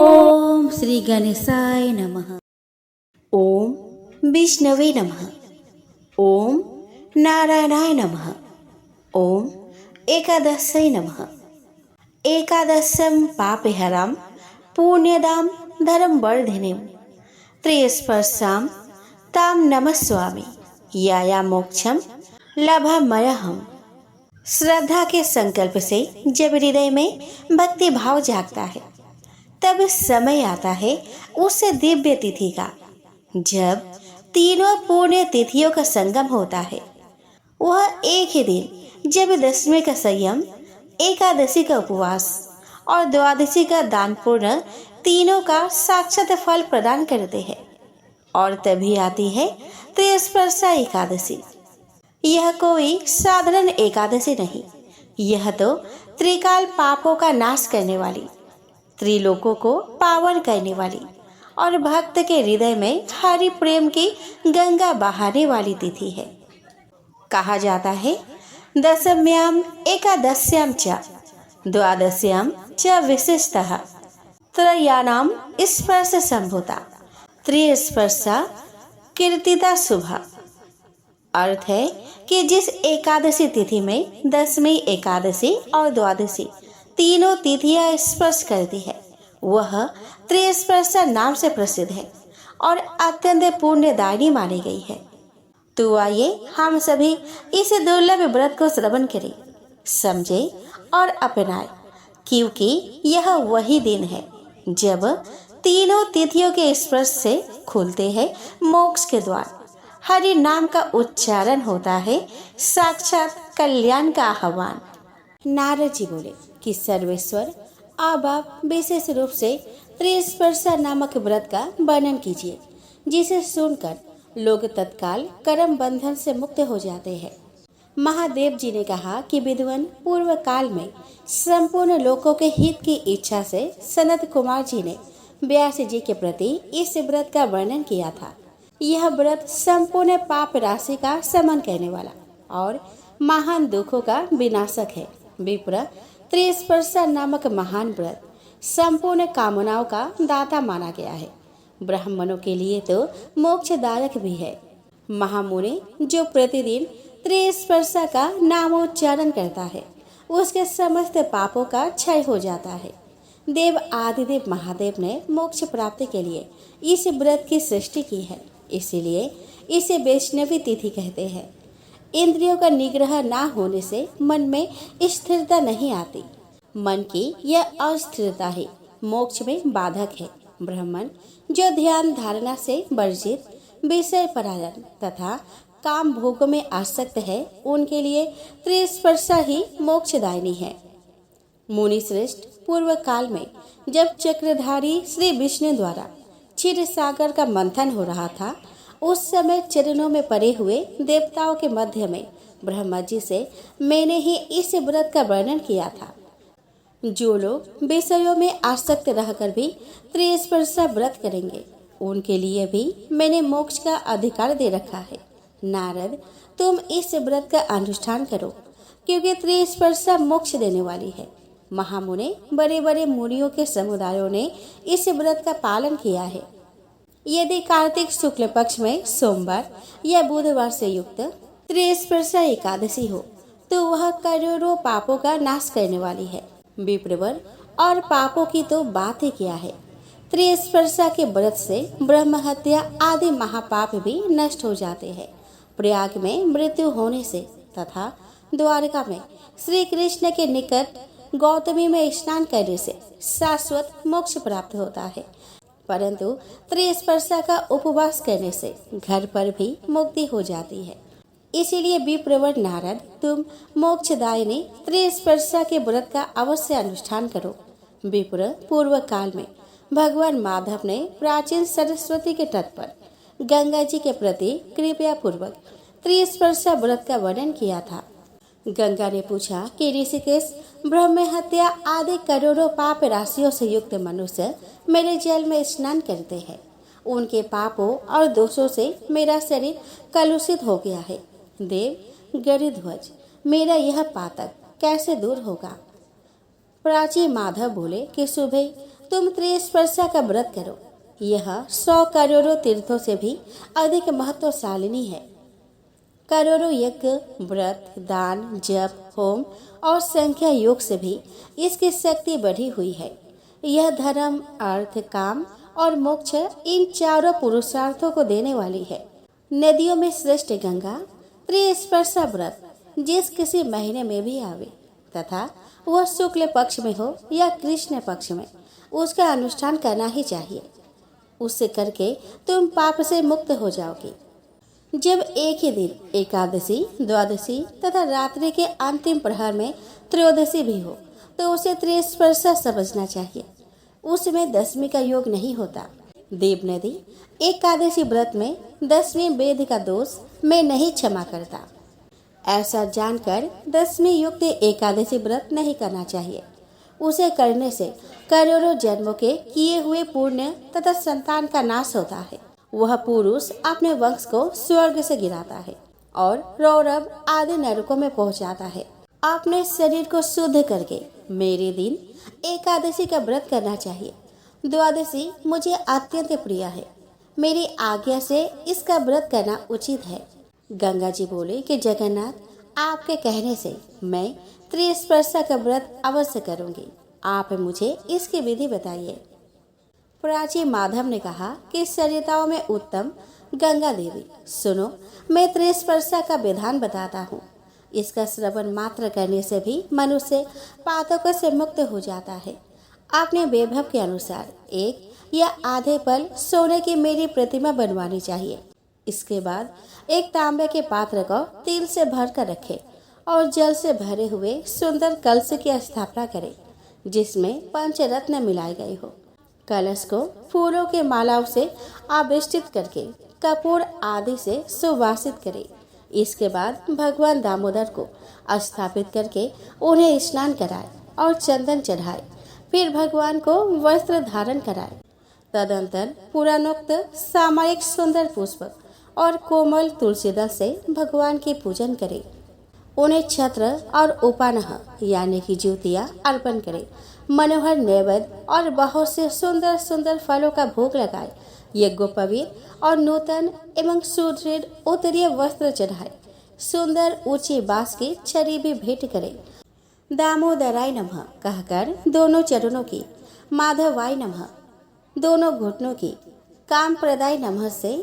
ओम श्री गणेशाय नमः। ओम विष्णवे नमः। ओम नारायणाय नमः। ओम एकादशै नमः। एकादशं पापहरां पुण्यदां धर्मवर्धिनीं त्रिस्पर्शां तां नमस्वामि याया मोक्षम लभामयहम्। श्रद्धा के संकल्प से जब हृदय में भक्ति भाव जागता है तब समय आता है उस दिव्य तिथि का, जब तीनों पुण्य तिथियों का संगम होता है। वह एक ही दिन जब दशमी का संयम, एकादशी का उपवास और द्वादशी का दान पुण्य तीनों का साक्षात फल प्रदान करते हैं। और तभी आती है त्रिस्पर्शा एकादशी। यह कोई साधारण एकादशी नहीं, यह तो त्रिकाल पापों का नाश करने वाली, त्रिलोकों को पावन करने वाली और भक्त के हृदय में हरि प्रेम की गंगा बहाने वाली तिथि है। कहा जाता है दशम्याम एकादश्याम च द्वादश्याम च विशेषतः त्रयाणाम स्पर्श संभूता त्रिस्पर्शा कीर्तिता शुभा। अर्थ है कि जिस एकादशी तिथि में दसवीं एकादशी और द्वादशी तीनों तिथियां स्पर्श करती है, वह त्रिस्पर्शा नाम से प्रसिद्ध है और अत्यंत पुण्यदायिनी मानी गई है। तो आइए हम सभी इस दुर्लभ व्रत को श्रवण करें, समझे और अपनाएं, क्योंकि यह वही दिन है जब तीनों तिथियों के स्पर्श से खुलते हैं मोक्ष के द्वार। हरि नाम का उच्चारण होता है साक्षात कल्याण का आह्वान। नारद जी बोले कि सर्वेश्वर, अब आप विशेष रूप से त्रिस्पर्शा नामक व्रत का वर्णन कीजिए, जिसे सुनकर लोग तत्काल कर्म बंधन से मुक्त हो जाते हैं। महादेव जी ने कहा कि विद्वान पूर्व काल में संपूर्ण लोकों के हित की इच्छा से सनत कुमार जी ने व्यास जी के प्रति इस व्रत का वर्णन किया था। यह व्रत संपूर्ण पाप राशि का समन करने वाला और महान दुखों का विनाशक है। विप्र, त्रिस्पर्शा नामक महान व्रत संपूर्ण कामनाओं का दाता माना गया है। ब्राह्मणों के लिए तो मोक्षदायक भी है। महामुनि जो प्रतिदिन त्रिस्पर्शा का नामोच्चारण करता है, उसके समस्त पापों का क्षय हो जाता है। देव आदिदेव महादेव ने मोक्ष प्राप्ति के लिए इस व्रत की सृष्टि की है, इसीलिए इसे वैष्णवी तिथि कहते हैं। इंद्रियों का निग्रह ना होने से मन में स्थिरता नहीं आती। मन की यह अस्थिरता ही मोक्ष में बाधक है। ब्राह्मण जो ध्यान धारणा से वर्जित, विषय परायण तथा काम भोगों में आसक्त है, उनके लिए त्रिस्पर्शा ही मोक्षदायिनी है। मुनि श्रेष्ठ, पूर्व काल में जब चक्रधारी श्री विष्णु द्वारा क्षीर सागर का मंथन हो रहा था, उस समय चरणों में पड़े हुए देवताओं के मध्य में ब्रह्मा जी से मैंने ही इस व्रत का वर्णन किया था। जो लोग विषयों में आसक्त रहकर भी त्रिस्पर्शा व्रत करेंगे, उनके लिए भी मैंने मोक्ष का अधिकार दे रखा है। नारद, तुम इस व्रत का अनुष्ठान करो, क्योंकि त्रिस्पर्शा मोक्ष देने वाली है। महामुने, बड़े बड़े मुनियों के समुदायों ने इस व्रत का पालन किया है। यदि कार्तिक शुक्ल पक्ष में सोमवार या बुधवार से युक्त त्रिस्पर्शा एकादशी हो, तो वह करोड़ों पापों का नाश करने वाली है। विप्रवर, और पापों की तो बात ही क्या है। त्रिस्पर्शा के व्रत से ब्रह्म हत्या आदि महापाप भी नष्ट हो जाते हैं। प्रयाग में मृत्यु होने से तथा द्वारका में श्री कृष्ण के निकट गौतमी में स्नान करने से शाश्वत मोक्ष प्राप्त होता है, परंतु त्रिस्पर्शा का उपवास करने से घर पर भी मुक्ति हो जाती है। इसीलिए विप्रवर नारद, तुम मोक्षदायिनी त्रिस्पर्शा के व्रत का अवश्य अनुष्ठान करो। विप्र, पूर्व काल में भगवान माधव ने प्राचीन सरस्वती के तट पर गंगा जी के प्रति कृपया पूर्वक त्रिस्पर्शा व्रत का वर्णन किया था। गंगा ने पूछा कि ऋषिकेश, ब्रह्म हत्या आदि करोड़ों पाप राशियों से युक्त मनुष्य मेरे जल में स्नान करते हैं। उनके पापों और दोषों से मेरा शरीर कलुषित हो गया है। देव गरुध्वज, मेरा यह पातक कैसे दूर होगा? प्राची माधव बोले कि सुबह तुम त्रिस्पर्शा का व्रत करो। यह 100 करोड़ों तीर्थों से भी अधिक महत्वशालिनी है। करोड़ों यज्ञ, व्रत, दान, जप, होम और संख्या योग से भी इसकी शक्ति बढ़ी हुई है। यह धर्म, अर्थ, काम और मोक्ष इन चारों पुरुषार्थों को देने वाली है। नदियों में श्रेष्ठ गंगा त्रिस्पर्शा व्रत जिस किसी महीने में भी आवे तथा वह शुक्ल पक्ष में हो या कृष्ण पक्ष में, उसका अनुष्ठान करना ही चाहिए। उससे करके तुम पाप से मुक्त हो जाओगे। जब एक ही दिन एकादशी, द्वादशी तथा रात्रि के अंतिम प्रहर में त्रयोदशी भी हो तो उसे त्रिस्पर्शा समझना चाहिए। उसमें दशमी का योग नहीं होता। देव नदी एकादशी व्रत में 10वीं वेद का दोष मैं नहीं क्षमा करता। ऐसा जानकर 10वीं युक्त एकादशी व्रत नहीं करना चाहिए। उसे करने से करोड़ों जन्मों के किए हुए पुण्य तथा संतान का नाश होता है। वह पुरुष अपने वंश को स्वर्ग से गिराता है और रौरव आदि नरकों में पहुंचाता है। अपने शरीर को शुद्ध करके मेरे दिन एकादशी का व्रत करना चाहिए। द्वादशी मुझे अत्यंत प्रिय है। मेरी आज्ञा से इसका व्रत करना उचित है। गंगा जी बोले कि जगन्नाथ, आपके कहने से मैं त्रिस्पर्शा का व्रत अवश्य करूंगी। आप मुझे इसकी विधि बताइए। प्राची माधव ने कहा कि सरिताओं में उत्तम गंगा देवी, सुनो, मैं त्रिस्पर्शा का विधान बताता हूँ। इसका श्रवण मात्र करने से भी मनुष्य पातकों से मुक्त हो जाता है। अपने वैभव के अनुसार 1 या आधे पल सोने की मेरी प्रतिमा बनवानी चाहिए। इसके बाद एक तांबे के पात्र को तिल से भर कर रखे और जल से भरे हुए सुंदर कलश की स्थापना करें जिसमें पंचरत्न मिलाए गए हो। कलश को फूलों के मालाओं से आवेष्टित करके कपूर आदि से सुवासित करें। इसके बाद भगवान दामोदर को स्थापित करके उन्हें स्नान कराए और चंदन चढ़ाए। फिर भगवान को वस्त्र धारण कराए। तदंतर पुराणोक्त सामयिक सुंदर पुष्प और कोमल तुलसी दल से भगवान की पूजन करें। उन्हें छत्र और उपानह यानी कि ज्योतियाँ अर्पण करें। मनोहर नैवेद्य और बहुत से सुंदर सुंदर फलों का भोग लगाए। यज्ञोपवीत और नूतन एवं सुदृढ़ उत्तरीय वस्त्र चढ़ाए। सुंदर ऊंची बांस की छड़ी भी भेंट करें। दामोदराय नमः कहकर दोनों चरणों की, माधवाय नमः दोनों घुटनों की, काम प्रदाय नमः से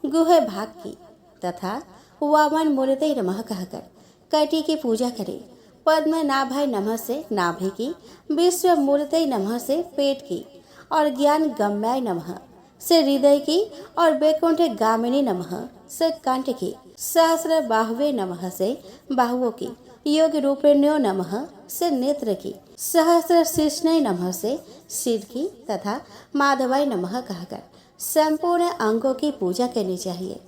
गुह भाग की तथा वामन मूर्तये नमः कहकर कटी की पूजा करें। पद्मनाभाय नमः से नाभि की, विश्व मूर्तये नमः से पेट की और ज्ञान गम्याय नमः से हृदय की और वैकुंठ गामिनी नमः से कंठ की, सहस्र बाहुवे नमः से बाहुओं की, योग रूपिण्यो नमः से नेत्र की, सहस्र शीर्षणय नमः से सिर की तथा माधवाय नमः कहकर संपूर्ण अंगों की पूजा करनी चाहिए।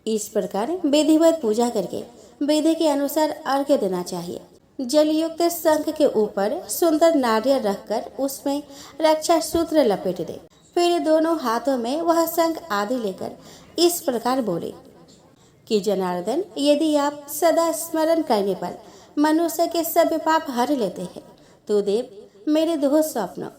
इस प्रकार विधिवत पूजा करके विधि के अनुसार अर्घ्य देना चाहिए। जलयुक्त शंख के ऊपर सुंदर नारियल रखकर उसमें रक्षा सूत्र लपेट दे। फिर दोनों हाथों में वह शंख आदि लेकर इस प्रकार बोले कि जनार्दन, यदि आप सदा स्मरण करने पर मनुष्य के सब पाप हर लेते हैं तो देव मेरे दो स्वप्न,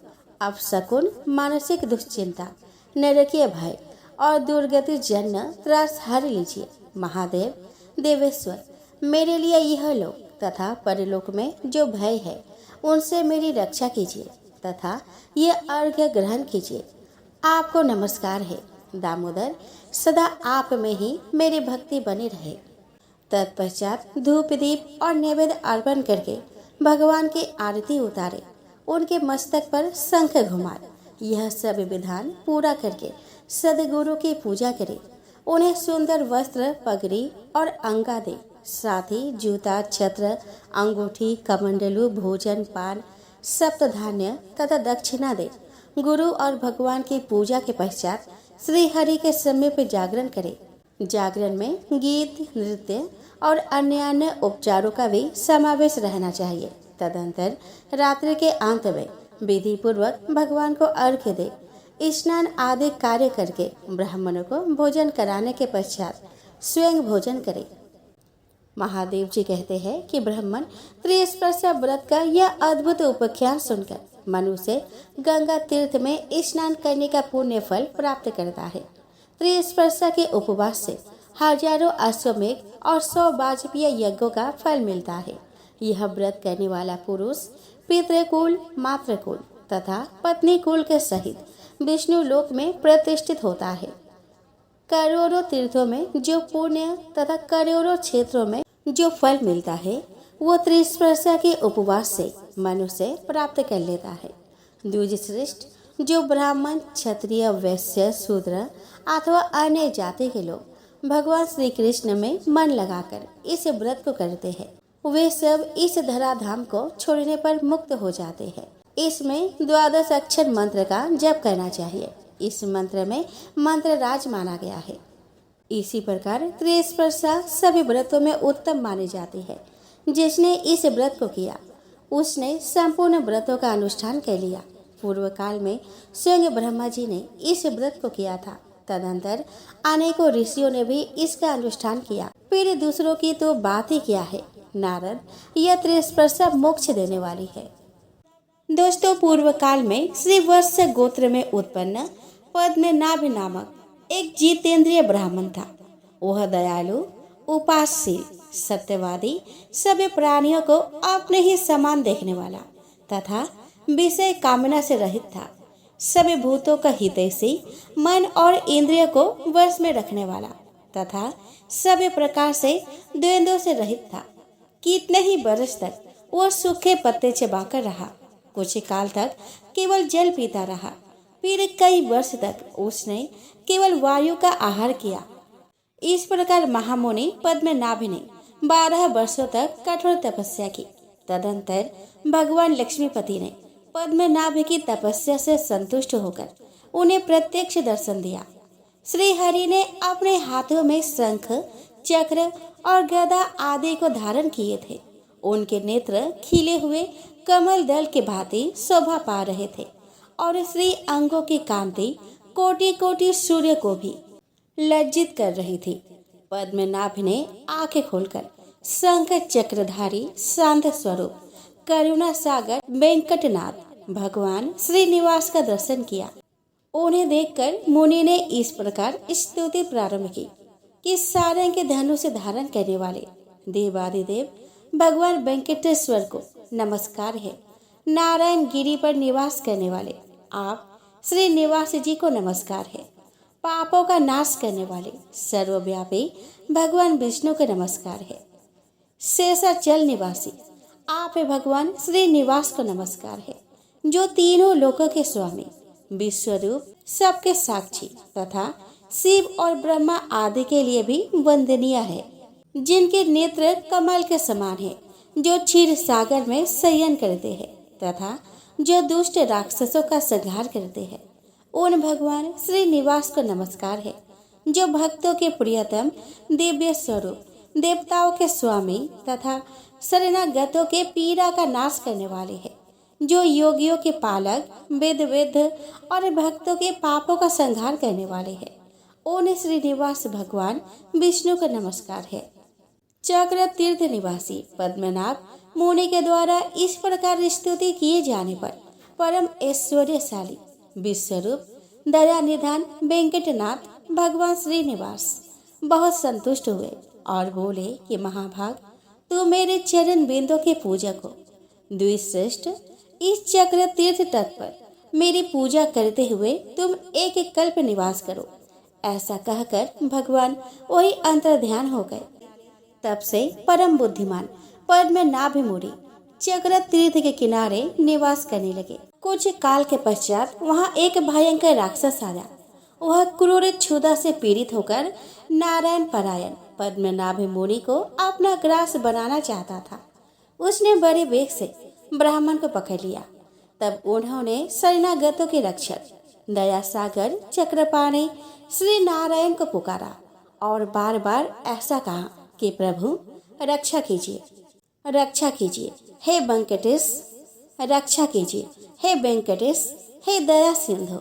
अपशकुन मानसिक दुश्चिंता, नरकीय भय और दुर्गति जन्य त्रास हर लीजिए। महादेव, देवेश्वर, मेरे लिए यह लोक तथा परलोक में जो भय है उनसे मेरी रक्षा कीजिए तथा ये अर्घ्य ग्रहण कीजिए। आपको नमस्कार है दामोदर, सदा आप में ही मेरी भक्ति बनी रहे। तत्पश्चात धूप दीप और नैवेद्य अर्पण करके भगवान की आरती उतारे। उनके मस्तक पर शंख घुमाए। यह सब विधान पूरा करके सदगुरु की पूजा करे। उन्हें सुंदर वस्त्र, पगड़ी और अंगा दे। साथ ही जूता, छत्र, अंगूठी, कमंडलू, भोजन, पान, सप्तधान्य तथा दक्षिणा दे। गुरु और भगवान की पूजा के पश्चात श्री हरि के समीप जागरण करे। जागरण में गीत, नृत्य और अन्य उपचारों का भी समावेश रहना चाहिए। तदंतर रात्रि के अंत में विधि पूर्वक भगवान को अर्घ्य दे। स्नान आदि कार्य करके ब्राह्मणों को भोजन कराने के पश्चात स्वयं भोजन करे। महादेव जी कहते हैं कि ब्राह्मण त्रिस्पर्शा व्रत का यह अद्भुत उपाख्यान सुनकर मनुष्य गंगा तीर्थ में स्नान करने का पुण्य फल प्राप्त करता है। त्रिस्पर्शा के उपवास से हजारों अश्वमेघ और 100 वाजपेय यज्ञों का फल मिलता है। यह व्रत करने वाला पुरुष पितृकुल, मातृकुल तथा पत्नी कुल के सहित विष्णु लोक में प्रतिष्ठित होता है। करोड़ों तीर्थों में जो पुण्य तथा करोड़ों क्षेत्रों में जो फल मिलता है वो त्रिस्पर्शा के उपवास से मनुष्य प्राप्त कर लेता है। द्विज श्रेष्ठ जो ब्राह्मण, क्षत्रिय, वैश्य, शूद्र अथवा अन्य जाति के लोग भगवान श्री कृष्ण में मन लगाकर इस व्रत को करते हैं, वे सब इस धराधाम को छोड़ने पर मुक्त हो जाते हैं। इसमें 12 अक्षर मंत्र का जप करना चाहिए। इस मंत्र में मंत्र राज माना गया है। इसी प्रकार त्रिस्पर्शा सभी व्रतों में उत्तम मानी जाती है। जिसने इस व्रत को किया उसने संपूर्ण व्रतों का अनुष्ठान कर लिया। पूर्व काल में स्वयं ब्रह्मा जी ने इस व्रत को किया था। तदंतर अनेकों ऋषियों ने भी इसका अनुष्ठान किया। फिर दूसरों की तो बात ही क्या है। नारद, यह त्रिस्पर्शा मोक्ष देने वाली है। दोस्तों, पूर्व काल में श्री वत्स गोत्र में उत्पन्न पद्मनाभ नामक एक जितेंद्रिय ब्राह्मण था। वह दयालु, उपासशील, सत्यवादी, सभी प्राणियों को अपने ही समान देखने वाला तथा विषय कामना से रहित था। सभी भूतों का हितैषी, मन और इंद्रियों को वश में रखने वाला तथा सभी प्रकार से द्वंद्वों से रहित था। कितने ही वर्ष तक वह सूखे पत्ते चबाकर रहा। कुछ काल तक केवल जल पीता रहा। फिर कई वर्ष तक उसने केवल वायु का आहार किया। इस प्रकार महामुनि पद्मनाभ ने 12 वर्षों तक कठोर तपस्या की। तदंतर भगवान लक्ष्मीपति ने पद्मनाभ की तपस्या से संतुष्ट होकर उन्हें प्रत्यक्ष दर्शन दिया। श्री हरि ने अपने हाथों में शंख, चक्र और गदा आदि को धारण किए थे। उनके नेत्र खिले हुए कमल दल के भांति शोभा पा रहे थे और श्री अंगों की कांति कोटि कोटि सूर्य को भी लज्जित कर रही थी। पद्मनाभ ने आंखें खोलकर शंख चक्रधारी शांत स्वरूप करुणा सागर वेंकटनाथ भगवान श्रीनिवास का दर्शन किया। उन्हें देखकर मुनि ने इस प्रकार स्तुति प्रारंभ की कि सारंग के धनुष से धारण करने वाले देवादिदेव भगवान वेंकटेश्वर को नमस्कार है। नारायण गिरी पर निवास करने वाले आप श्रीनिवास जी को नमस्कार है। पापों का नाश करने वाले सर्वव्यापी भगवान विष्णु को नमस्कार है। शेषाचल निवासी आप भगवान श्रीनिवास को नमस्कार है, जो तीनों लोकों के स्वामी, विश्वरूप, सबके साक्षी तथा शिव और ब्रह्मा आदि के लिए भी वंदनीय है, जिनके नेत्र कमल के समान है, जो क्षीर सागर में शयन करते हैं तथा जो दुष्ट राक्षसों का संहार करते हैं। उन भगवान श्रीनिवास को नमस्कार है, जो भक्तों के प्रियतम दिव्य स्वरूप, देवताओं के स्वामी तथा शरणागतों के पीड़ा का नाश करने वाले हैं, जो योगियों के पालक, वेद और भक्तों के पापों का संहार करने वाले हैं। उन श्रीनिवास भगवान विष्णु को नमस्कार है। चक्र तीर्थ निवासी पद्मनाभ मुनि के द्वारा इस प्रकार स्तुति किए जाने पर परम ऐश्वर्यशाली विश्वरूप दया निधान वेंकटनाथ भगवान श्रीनिवास बहुत संतुष्ट हुए और बोले कि महाभाग, तू मेरे चरण बिंदों के पूजक हो। द्विश्रेष्ठ, इस चक्र तीर्थ तट पर मेरी पूजा करते हुए तुम एक एक कल्प निवास करो। ऐसा कहकर भगवान वही अंतर्ध्यान हो गए। तब से परम बुद्धिमान पद्मनाभ मुनि चक्र तीर्थ के किनारे निवास करने लगे। कुछ काल के पश्चात वहां एक भयंकर राक्षस आया। वह क्रूर क्षुधा से पीड़ित होकर नारायण परायण पद्मनाभ मुनि को अपना ग्रास बनाना चाहता था। उसने बड़े वेग से ब्राह्मण को पकड़ लिया। तब उन्होंने शरणागतों के रक्षक दया सागर चक्रपाणी श्री नारायण को पुकारा और बार बार ऐसा कहा कि प्रभु रक्षा कीजिए, रक्षा कीजिए, हे वेंकटेश, रक्षा कीजिए, हे वेंकटेश, हे दया सिंधु,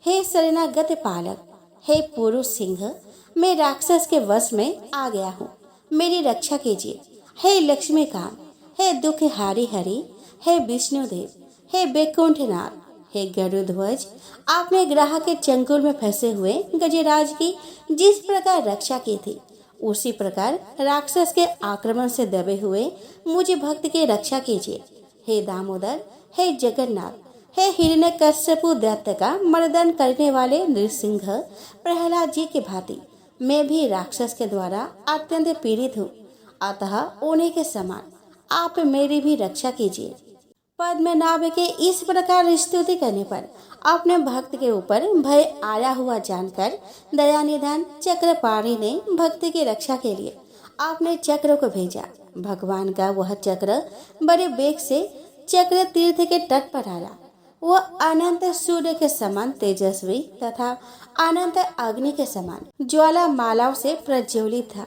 हे शरणागत पालक, हे पुरुष सिंह, मैं राक्षस के वश में आ गया हूँ, मेरी रक्षा कीजिए। हे लक्ष्मीकांत, हे दुख हारी हरि, हे विष्णुदेव, हे बैकुंठनाथ, हे गरुड़ध्वज, आपने ग्रह के चंगुल में फंसे हुए गजराज की जिस प्रकार रक्षा की थी, उसी प्रकार राक्षस के आक्रमण से दबे हुए मुझे भक्त की रक्षा कीजिए। हे दामोदर, हे जगन्नाथ, हे हिरण्यकश्यपु दैत्य का मर्दन करने वाले नृसिंह प्रहलाद जी के भांति मैं भी राक्षस के द्वारा अत्यंत पीड़ित हूँ, अतः उन्हीं के समान आप मेरी भी रक्षा कीजिए। पद्मनाभ के इस प्रकार स्तुति करने पर अपने भक्त के ऊपर भय आया हुआ जानकर दयानिधान चक्रपाणी ने भक्त की रक्षा के लिए अपने चक्र को भेजा। भगवान का वह चक्र बड़े वेग से चक्र तीर्थ के तट पर आया। वह अनंत सूर्य के समान तेजस्वी तथा अनंत अग्नि के समान ज्वाला मालाओं से प्रज्वलित था।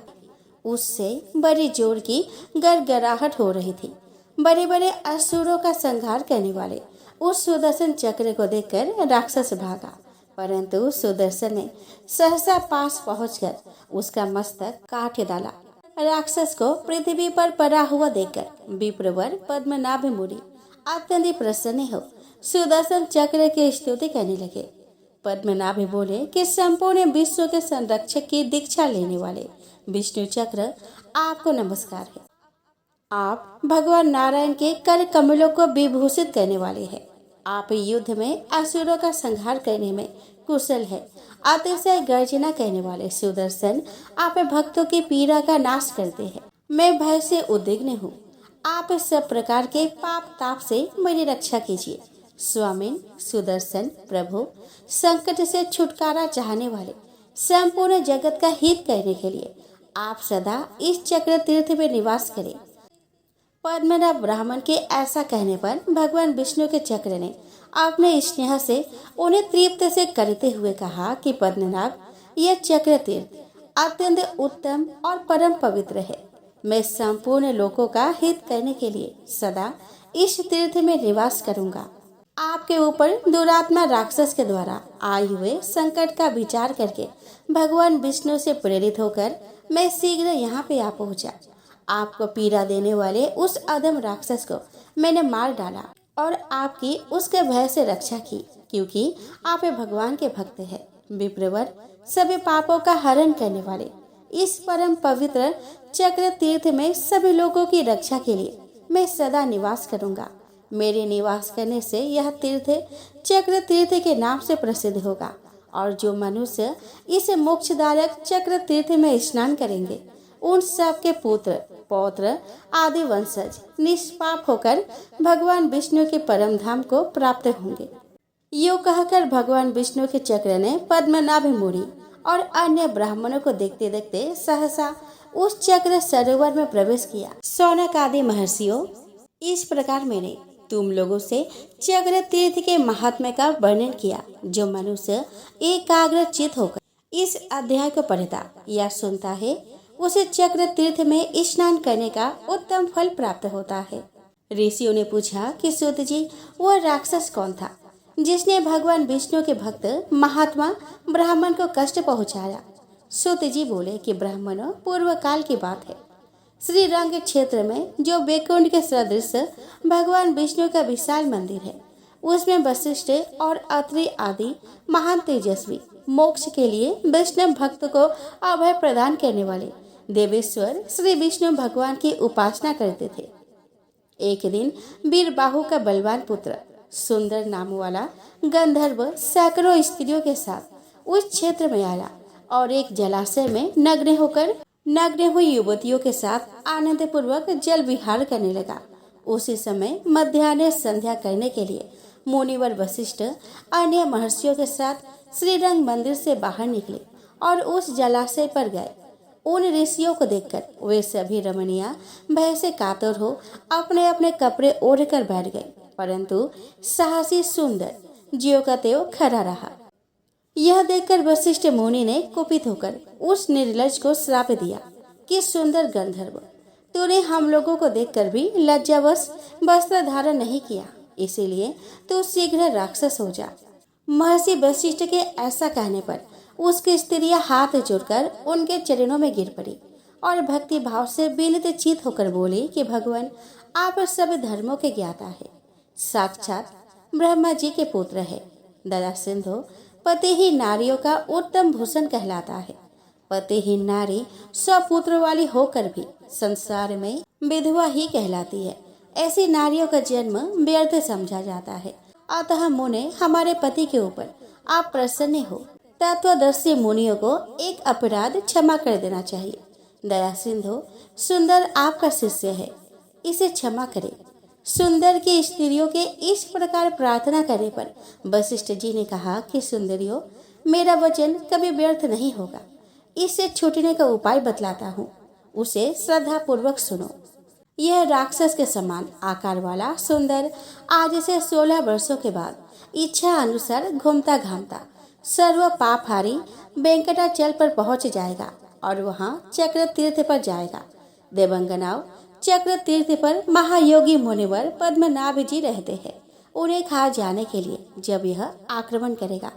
उससे बड़ी जोर की गड़गड़ाहट हो रही थी। बड़े बड़े असुरों का संहार करने वाले उस सुदर्शन चक्र को देखकर राक्षस भागा, परंतु सुदर्शन ने सहसा पास पहुंचकर उसका मस्तक काट डाला। राक्षस को पृथ्वी पर पड़ा हुआ देखकर विप्रवर पद्मनाभ मुनि अत्यंत प्रसन्न हो सुदर्शन चक्र की स्तुति करने लगे। पद्मनाभ बोले कि संपूर्ण विश्व के संरक्षक की दीक्षा लेने वाले विष्णु चक्र, आपको नमस्कार है। आप भगवान नारायण के कर कमलों को विभूषित करने वाले हैं। आप युद्ध में असुरों का संहार करने में कुशल है। अतिशय गर्जना करने वाले सुदर्शन, आप भक्तों की पीड़ा का नाश करते हैं। मैं भय से उद्विग्न हूँ। आप सब प्रकार के पाप ताप से मेरी रक्षा कीजिए। स्वामी सुदर्शन प्रभु, संकट से छुटकारा चाहने वाले संपूर्ण जगत का हित करने के लिए आप सदा इस चक्र तीर्थ में निवास करें। पद्मनाभ ब्राह्मण के ऐसा कहने पर भगवान विष्णु के चक्र ने अपने स्नेह से उन्हें तृप्त से करते हुए कहा कि पद्मनाभ, यह चक्र तीर्थ अत्यंत उत्तम और परम पवित्र है। मैं संपूर्ण लोगों का हित करने के लिए सदा इस तीर्थ में निवास करूंगा। आपके ऊपर दुरात्मा राक्षस के द्वारा आए हुए संकट का विचार करके भगवान विष्णु से प्रेरित होकर मैं शीघ्र यहाँ पे आ पहुँचा। आपको पीड़ा देने वाले उस अधम राक्षस को मैंने मार डाला और आपकी उसके भय से रक्षा की, क्योंकि आप भगवान के भक्त हैं। विप्रवर, सभी पापों का हरण करने वाले इस परम पवित्र चक्र तीर्थ में सभी लोगों की रक्षा के लिए मैं सदा निवास करूंगा। मेरे निवास करने से यह तीर्थ चक्र तीर्थ के नाम से प्रसिद्ध होगा, और जो मनुष्य इस मोक्षदायक चक्र तीर्थ में स्नान करेंगे उन सब के पुत्र पौत्र आदि वंशज निष्पाप होकर भगवान विष्णु के परम धाम को प्राप्त होंगे। यो कहकर भगवान विष्णु के चक्र ने पद्मनाभ मुनि और अन्य ब्राह्मणों को देखते देखते सहसा उस चक्र सरोवर में प्रवेश किया। शौनक आदि महर्षियों, इस प्रकार मैंने तुम लोगों से चक्र तीर्थ के महात्म्य का वर्णन किया। जो मनुष्य एकाग्र चित होकर इस अध्याय को पढ़ता या सुनता है, उसे चक्र तीर्थ में स्नान करने का उत्तम फल प्राप्त होता है। ऋषियों ने पूछा कि सूत जी, वह राक्षस कौन था जिसने भगवान विष्णु के भक्त महात्मा ब्राह्मण को कष्ट पहुंचाया? सूत जी बोले कि ब्राह्मणों, पूर्व काल की बात है। श्री रंग क्षेत्र में जो बैकुंठ के सदृश भगवान विष्णु का विशाल मंदिर है, उसमें वशिष्ठ और अत्रि आदि महान तेजस्वी मोक्ष के लिए वैष्णव भक्त को अभय प्रदान करने वाले देवेश्वर श्री विष्णु भगवान की उपासना करते थे। एक दिन वीरबाहु का बलवान पुत्र सुंदर नाम वाला गंधर्व सैकड़ों स्त्रियों के साथ उस क्षेत्र में आया और एक जलाशय में नग्न हुई युवतियों के साथ आनंद पूर्वक जल विहार करने लगा। उसी समय मध्याह्न संध्या करने के लिए मुनिवर वशिष्ठ अन्य महर्षियों के साथ श्रीरंग मंदिर से बाहर निकले और उस जलाशय पर गए। उन ऋषियों को देखकर वे सभी रमणियां भय से कातर हो अपने अपने कपड़े ओढ़ कर बैठ गए, परंतु साहसी सुंदर ज्यों का त्यों खड़ा रहा। यह देखकर वशिष्ठ मुनि ने कुपित होकर उस निर्लज को श्राप दिया कि सुंदर गंधर्व, तूने हम लोगों को देखकर भी लज्जावश वस्त्र धारण नहीं किया, इसीलिए तू शीघ्र राक्षस हो जा। महर्षि वशिष्ठ के ऐसा कहने पर उसकी स्त्रियां हाथ जोड़कर उनके चरणों में गिर पड़ी और भक्ति भाव से विनीत चित होकर बोली कि भगवान, आप सब धर्मों के ज्ञाता है, साक्षात ब्रह्मा जी के पुत्र है। दया सिंधु पति ही नारियों का उत्तम भूषण कहलाता है। पतिहीन नारी स्वपुत्र वाली होकर भी संसार में विधवा ही कहलाती है। ऐसी नारियों का जन्म व्यर्थ समझा जाता है। अतः मुने, हमारे पति के ऊपर आप प्रसन्न हो। तत्वदर्शी मुनियों को एक अपराध क्षमा कर देना चाहिए। दया सिंधु, सुंदर आपका शिष्य है, इसे क्षमा करे। सुंदर की स्त्रियों के इस प्रकार प्रार्थना करने पर वशिष्ठ जी ने कहा कि सुंदरियों, मेरा वचन कभी व्यर्थ नहीं होगा। इससे छूटने का उपाय बतलाता हूँ, उसे श्रद्धा पूर्वक सुनो। यह राक्षस के समान आकार वाला सुंदर आज से 16 वर्षों के बाद इच्छा अनुसार घूमता घामता सर्व पापहारी वेंकटाचल पर पहुंच जाएगा और वहां चक्र तीर्थ पर जाएगा। देवंगनाओं, चक्र तीर्थ पर महायोगी मुनिवर पद्मनाभ जी रहते हैं। उन्हें खा जाने के लिए जब यह आक्रमण करेगा,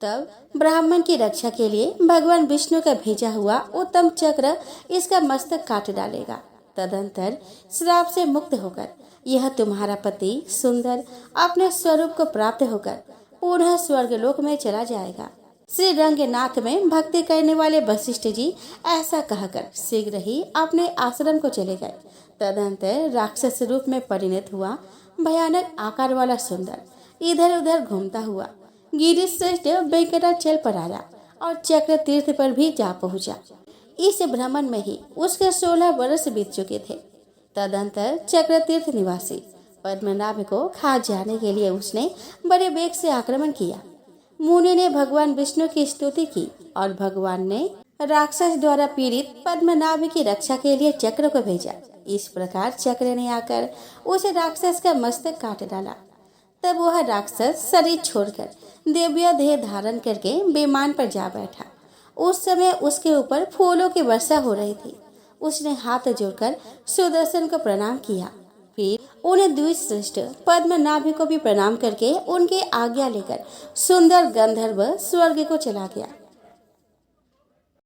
तब ब्राह्मण की रक्षा के लिए भगवान विष्णु का भेजा हुआ उत्तम चक्र इसका मस्तक काट डालेगा। तदंतर श्राप से मुक्त होकर यह तुम्हारा पति सुंदर अपने स्वरूप को प्राप्त होकर पुनः स्वर्गलोक में चला जाएगा। श्री रंगनाथ में भक्ति करने वाले वशिष्ठ जी ऐसा कहकर शीघ्र ही अपने आश्रम को चले गए। तदंतर राक्षस रूप में परिणत हुआ भयानक आकार वाला सुंदर इधर उधर घूमता हुआ गिरिश्रेष्ठ वेंकटाचल पर आया और चक्र तीर्थ पर भी जा पहुंचा। इस भ्रमण में ही उसके 16 वर्ष बीत चुके थे। तदंतर चक्र तीर्थ निवासी पद्मनाभ को खा जाने के लिए उसने बड़े वेग से आक्रमण किया। मुनि ने भगवान विष्णु की स्तुति की और भगवान ने राक्षस द्वारा पीड़ित पद्मनाभ की रक्षा के लिए चक्र को भेजा। इस प्रकार चक्र ने आकर उस राक्षस का मस्तक काट डाला। तब वह राक्षस शरीर छोड़कर दिव्य देह धारण करके विमान पर जा बैठा। उस समय उसके ऊपर फूलों की वर्षा हो रही थी। उसने हाथ जोड़कर सुदर्शन को प्रणाम किया, फिर उन्हें द्विश्रेष्ठ पद्मनाभ को भी प्रणाम करके उनकी आज्ञा लेकर सुंदर गंधर्व स्वर्ग को चला गया।